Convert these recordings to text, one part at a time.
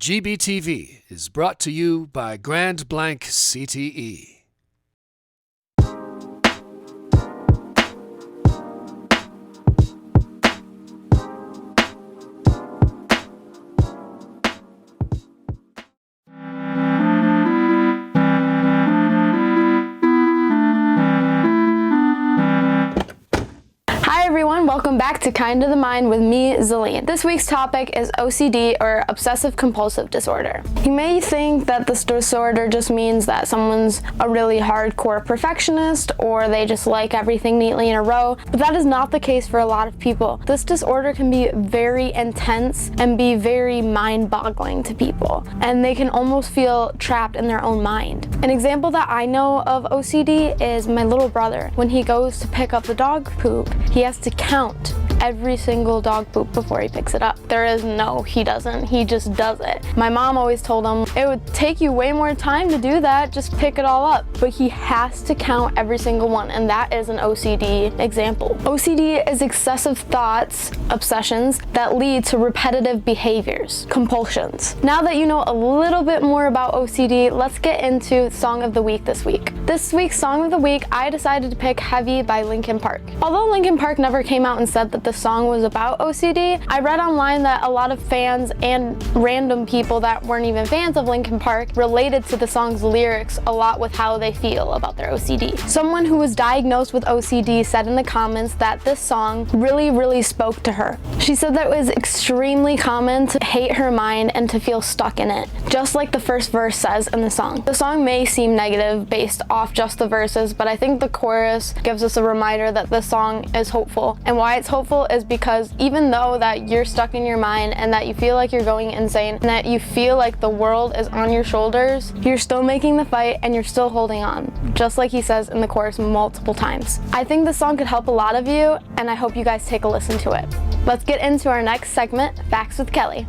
GBTV is brought to you by Grand Blanc CTE. Hi everyone, welcome back to Kind of the Mind with me, Zillian. This week's topic is OCD, or obsessive compulsive disorder. You may think that this disorder just means that someone's a really hardcore perfectionist or they just like everything neatly in a row, but that is not the case for a lot of people. This disorder can be very intense and be very mind-boggling to people, and they can almost feel trapped in their own mind. An example that I know of OCD is my little brother. When he goes to pick up the dog poop, he has to count every single dog poop before he picks it up. There is no, he doesn't. He just does it. My mom always told him, it would take you way more time to do that, just pick it all up. But he has to count every single one, and that is an OCD example. OCD is excessive thoughts, obsessions, that lead to repetitive behaviors, compulsions. Now that you know a little bit more about OCD, let's get into Song of the Week this week. This week's Song of the Week, I decided to pick Heavy by Linkin Park. Although Linkin Park never came out and said that the song was about OCD, I read online that a lot of fans and random people that weren't even fans of Linkin Park related to the song's lyrics a lot with how they feel about their OCD. Someone who was diagnosed with OCD said in the comments that this song really spoke to her. She said that it was extremely common to hate her mind and to feel stuck in it, just like the first verse says in the song. The song may seem negative based off just the verses, but I think the chorus gives us a reminder that this song is hopeful. And why it's hopeful is because even though that you're stuck in your mind and that you feel like you're going insane and that you feel like the world is on your shoulders, you're still making the fight and you're still holding on, just like he says in the chorus multiple times. I think this song could help a lot of you, and I hope you guys take a listen to it. Let's get into our next segment, Facts with Kelly.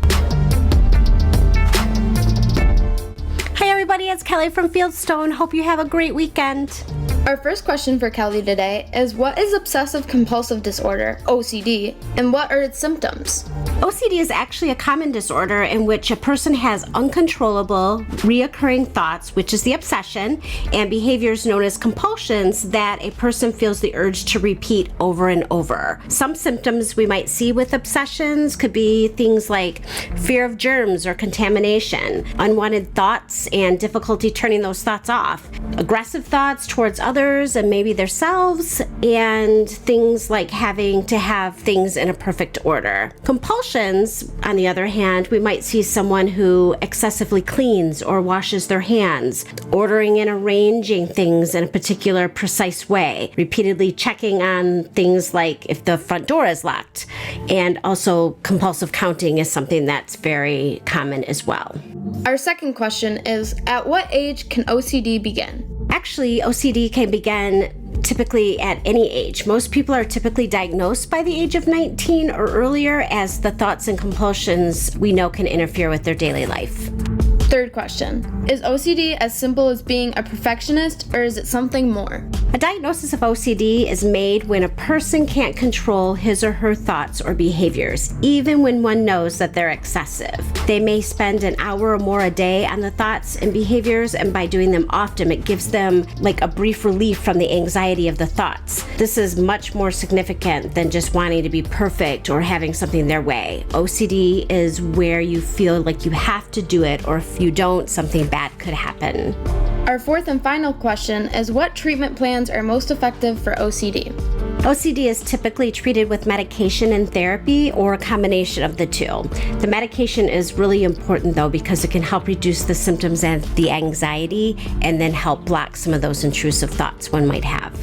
Hi everybody, it's Kelly from Fieldstone. Hope you have a great weekend. Our first question for Kelly today is, what is obsessive compulsive disorder, OCD, and what are its symptoms? OCD is actually a common disorder in which a person has uncontrollable, reoccurring thoughts, which is the obsession, and behaviors known as compulsions that a person feels the urge to repeat over and over. Some symptoms we might see with obsessions could be things like fear of germs or contamination, unwanted thoughts and difficulty turning those thoughts off, aggressive thoughts towards others and maybe themselves, and things like having to have things in a perfect order. Compulsions, on the other hand, we might see someone who excessively cleans or washes their hands, ordering and arranging things in a particular precise way, repeatedly checking on things like if the front door is locked, and also compulsive counting is something that's very common as well. Our second question is, at what age can OCD begin? Actually, OCD can begin typically at any age. Most people are typically diagnosed by the age of 19 or earlier, as the thoughts and compulsions we know can interfere with their daily life. Third question, is OCD as simple as being a perfectionist, or is it something more? A diagnosis of OCD is made when a person can't control his or her thoughts or behaviors, even when one knows that they're excessive. They may spend an hour or more a day on the thoughts and behaviors, and by doing them often, it gives them like a brief relief from the anxiety of the thoughts. This is much more significant than just wanting to be perfect or having something their way. OCD is where you feel like you have to do it, or if you don't, something bad could happen. Our fourth and final question is, what treatment plans are most effective for OCD? OCD is typically treated with medication and therapy, or a combination of the two. The medication is really important though, because it can help reduce the symptoms and the anxiety, and then help block some of those intrusive thoughts one might have.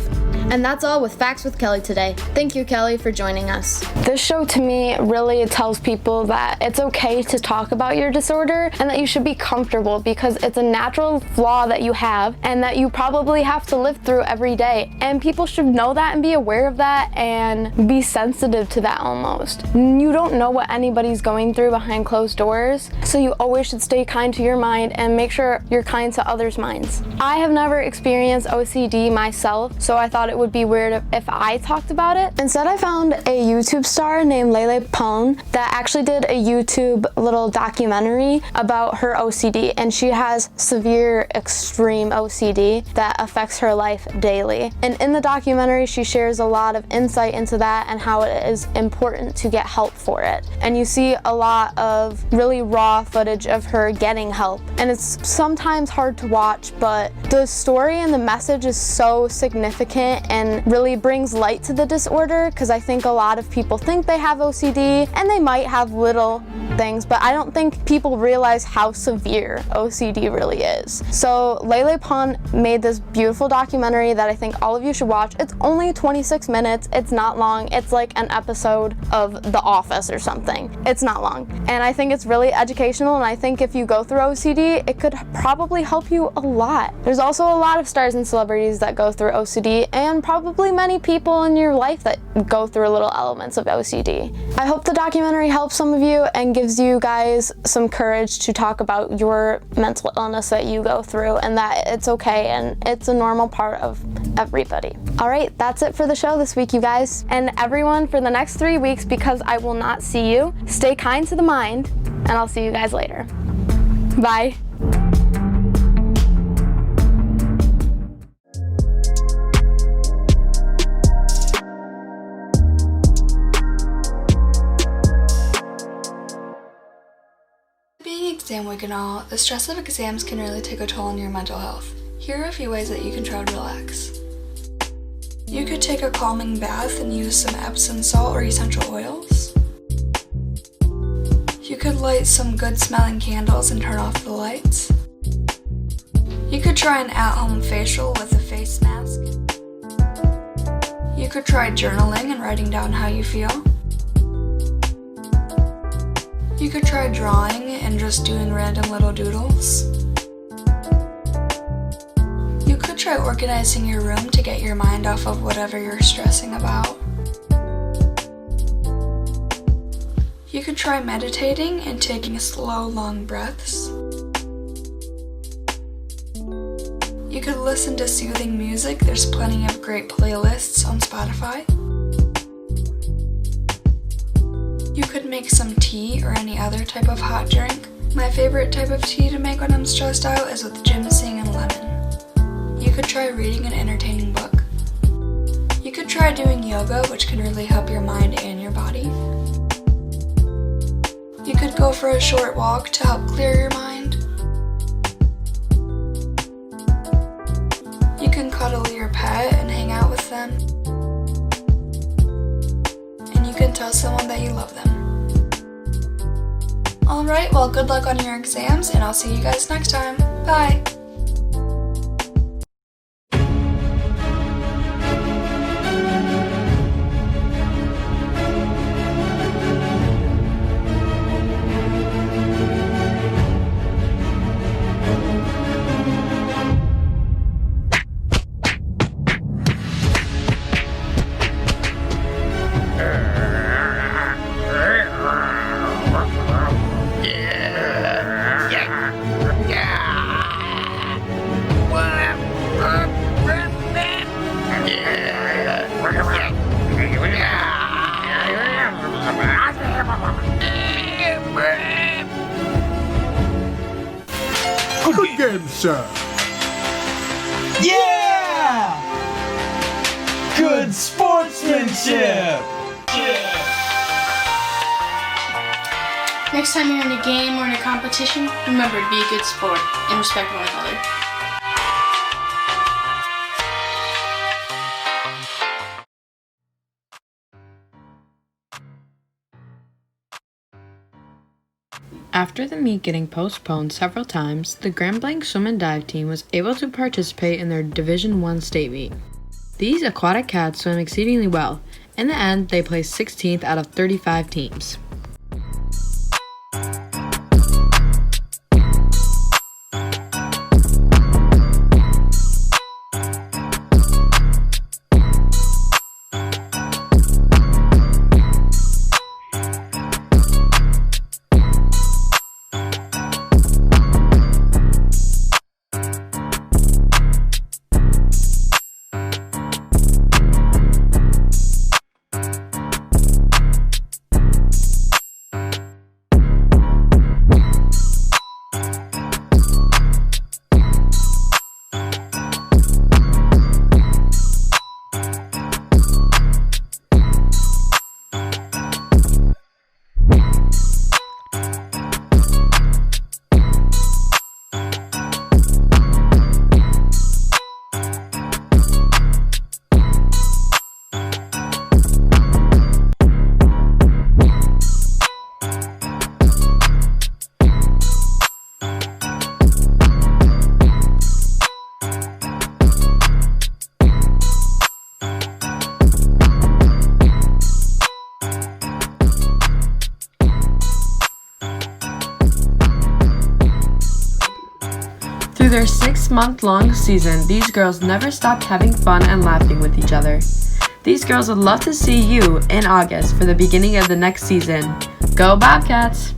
And that's all with Facts with Kelly today. Thank you, Kelly, for joining us. This show to me really tells people that it's okay to talk about your disorder and that you should be comfortable, because it's a natural flaw that you have and that you probably have to live through every day. And people should know that and be aware of that and be sensitive to that almost. You don't know what anybody's going through behind closed doors, so you always should stay kind to your mind and make sure you're kind to others' minds. I have never experienced OCD myself, so I thought it would be weird if I talked about it. Instead, I found a YouTube star named Lele Pone that actually did a YouTube little documentary about her OCD, and she has severe, extreme OCD that affects her life daily. And in the documentary, she shares a lot of insight into that and how it is important to get help for it. And you see a lot of really raw footage of her getting help. And it's sometimes hard to watch, but the story and the message is so significant and really brings light to the disorder, because I think a lot of people think they have OCD and they might have little things, but I don't think people realize how severe OCD really is. So Lele Pon made this beautiful documentary that I think all of you should watch. It's only 26 minutes. It's not long. It's like an episode of The Office or something. It's not long. And I think it's really educational, and I think if you go through OCD, it could probably help you a lot. There's also a lot of stars and celebrities that go through OCD, and probably many people in your life that go through little elements of OCD. I hope the documentary helps some of you and gives you guys some courage to talk about your mental illness that you go through, and that it's okay and it's a normal part of everybody. All right, that's it for the show this week, you guys. And everyone, for the next 3 weeks, because I will not see you, stay kind to the mind, and I'll see you guys later. Bye. Being exam week and all, the stress of exams can really take a toll on your mental health. Here are a few ways that you can try to relax. You could take a calming bath and use some Epsom salt or essential oils. You could light some good smelling candles and turn off the lights. You could try an at-home facial with a face mask. You could try journaling and writing down how you feel. You could try drawing and just doing random little doodles. You could try organizing your room to get your mind off of whatever you're stressing about. You could try meditating and taking slow, long breaths. You could listen to soothing music. There's plenty of great playlists on Spotify. You could make some tea or any other type of hot drink. My favorite type of tea to make when I'm stressed out is with ginseng and lemon. You could try reading an entertaining book. You could try doing yoga, which can really help your mind and your body. You could go for a short walk to help clear your mind. You can cuddle your pet and hang out with them. And you can tell someone that you love them. Alright, well, good luck on your exams, and I'll see you guys next time. Bye! Good game, sir. Yeah! Good sportsmanship! Next time you're in a game or in a competition, remember to be a good sport and respect one another. After the meet getting postponed several times, the Grand Blanc swim and dive team was able to participate in their Division I state meet. These aquatic cats swim exceedingly well. In the end, they placed 16th out of 35 teams. Through their 6-month-long season, these girls never stopped having fun and laughing with each other. These girls would love to see you in August for the beginning of the next season. Go Bobcats!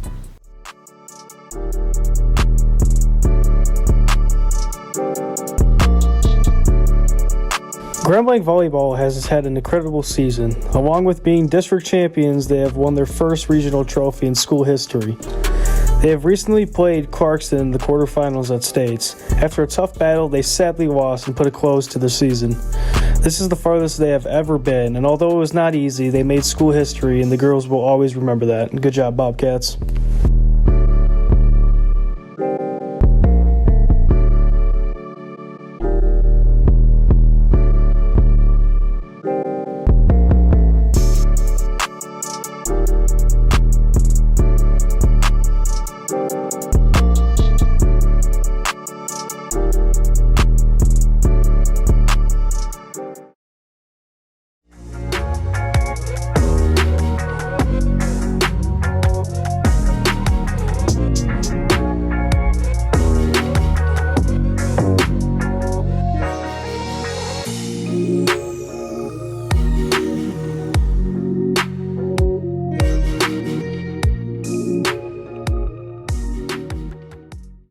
Grand Blanc volleyball has had an incredible season. Along with being district champions, they have won their first regional trophy in school history. They have recently played Clarkston in the quarterfinals at States. After a tough battle, they sadly lost and put a close to their season. This is the farthest they have ever been, and although it was not easy, they made school history, and the girls will always remember that. Good job, Bobcats.